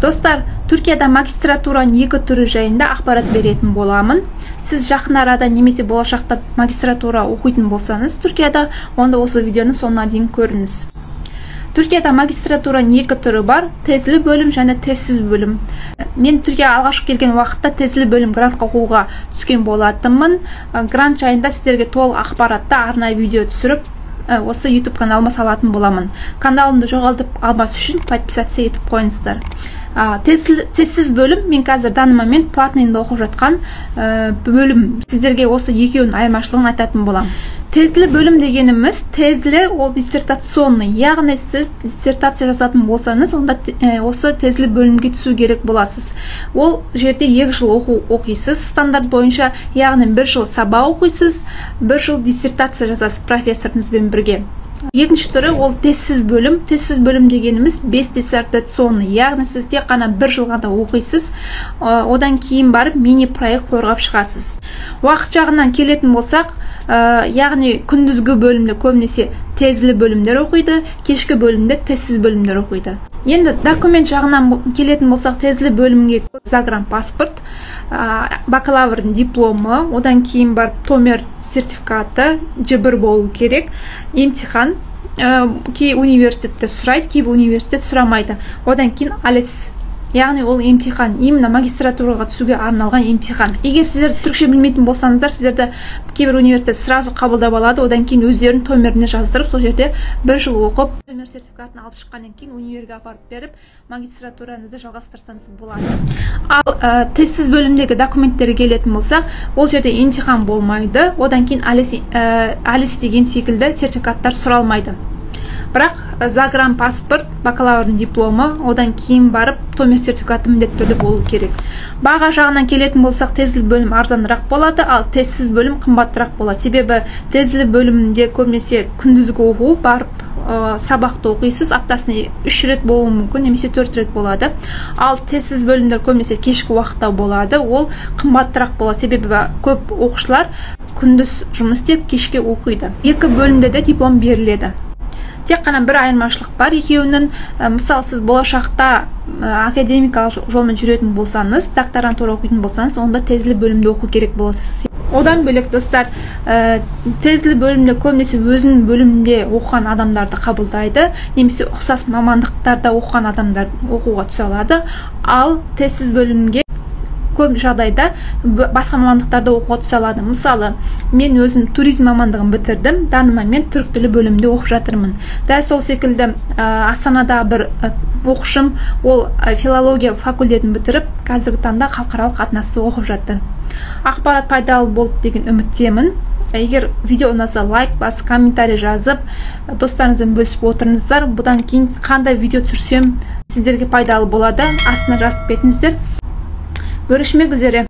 Достар, Түркияда магистратураның екі түрі жайында ақпарат беретін боламын. Сіз жақын арада немесе болашақта магистратура оқитын болсаңыз, Түркияда, онда осы видеоны соңына дейін көріңіз. Түркияда магистратураның екі түрі бар, тезлі бөлім және тезсіз бөлім. Мен Түркияға алғаш келген уақытта тезлі бөлім грантқа оқуға түскен болатынмын. Грант жайында сіздерге толық ақпаратты арнайы видео түсіріп, осы YouTube каналыма салатын боламын. Каналымды жоғалтып алмас үшін подписация етіп қойыңыздар. Тезсіз бөлім, мен қазір данный момент платныйында оқып жатқан бөлім. Сіздерге осы екеуінің айырмашылығын айтатын боламын. Тезлі бөлім дегеніміз, тезлі ол диссертационный, яғни сіз диссертация жазатын болсаңыз, онда осы тезлі бөлімге түсу керек боласыз. Ол жерде 2 жыл оқисыз стандарт бойынша, яғни 1 жыл сабақ оқисыз, 1 жыл диссертация жазасыз профессорыңызбен бірге. Екінші түрі ол тезсіз бөлім. Тезсіз бөлім дегеніміз 5 диссертационный, яғни сіз тек қана 1 жылға да оқисыз, одан кейін барып мини проект қорғап шығасыз. Уақыт жағынан келетін болсақ, яғни күндізгі бөлімде көбінесе тезлі бөлімдер оқиды, кешкі бөлімде тезсіз бөлімдер оқиды. Енді документ жағынан келетін болсақ, тезлі бөлімге загранпаспорт, бакалаврдың дипломы, одан кейін бар томер сертификаты, J1 болу керек, емтихан, кей университетте сұрайды, кей университет сұрамайды. Одан кейін ALES, яғни ол емтихан, именно магистратураға түсуге арналған емтихан. Егер сіздер түркше білмейтін болсаңыздар, сіздерді кейбір университет сразу қабылдап алады, одан кейін өздерін томеріне жаздырып, сол жерде 1 жыл оқып, томер сертификатын алып шыққаннан кейін универге апарып беріп, магистратураңызды жалғастырсаңыз болады. Ал тезсіз бөлімдегі документтерге келетін болсақ, ол жерде емтихан болмайды, одан кейін ALES деген секілді сертификаттар сұралмайды. Бірақ загранпаспорт, бакалаврдың дипломы, одан кейін барып томер сертификаты міндетті түрде болу керек. Баға жағынан келетін болсақ, тезлі бөлім арзанырақ болады, ал тезсіз бөлім қымбатырақ болады. Себебі тезлі бөлімде көбінесе күндізгі оқу барып сабақты оқисыз, аптасына 3 рет болуы мүмкін, немесе 4 рет болады. Ал тезсіз бөлімдер көбінесе кешкі уақытта болады, ол қымбатырақ болады. Себебі көп оқушылар күндіз жұмыс істеп, кешке оқиды. Екі бөлімде де диплом беріледі. Тек қана бір айырмашылық бар. Екеуінің, мысалы сіз болашақта академикалық жолмен жүретін болсаңыз, докторантура оқитын болсаңыз, онда тезлі бөлімде оқу керек боласыз. Одан бөлек достар, тезлі бөлімде көбінесе өзінің бөлімде оқыған адамдарды қабылдайды, немесе ұқсас мамандықтарда оқыған адамдар оқуға түсе алады. Ал тезсіз бөлімге көп жағдайда басқа мамандықтарда оқуға түсе алады. Мысалы, мен өзім туризм мамандығын бітірдім, данный момент түрік тілі бөлімінде оқып жатырмын. Дәл сол секілді Астанада бір оқушым, ол филология факультетін бітіріп, қазіргі таңда халықаралық қатынасты оқып жатыр. Ақпарат пайдалы болды деген үміттемін. Егер видео ұнаса, лайк басып, комментарий жазып, достарыңызбен бөлісіп отырыңыздар. Бұдан кейін қандай видео түсірсем сіздерге пайдалы болады, астына жазып кетіңіздер. Görüşmek üzere.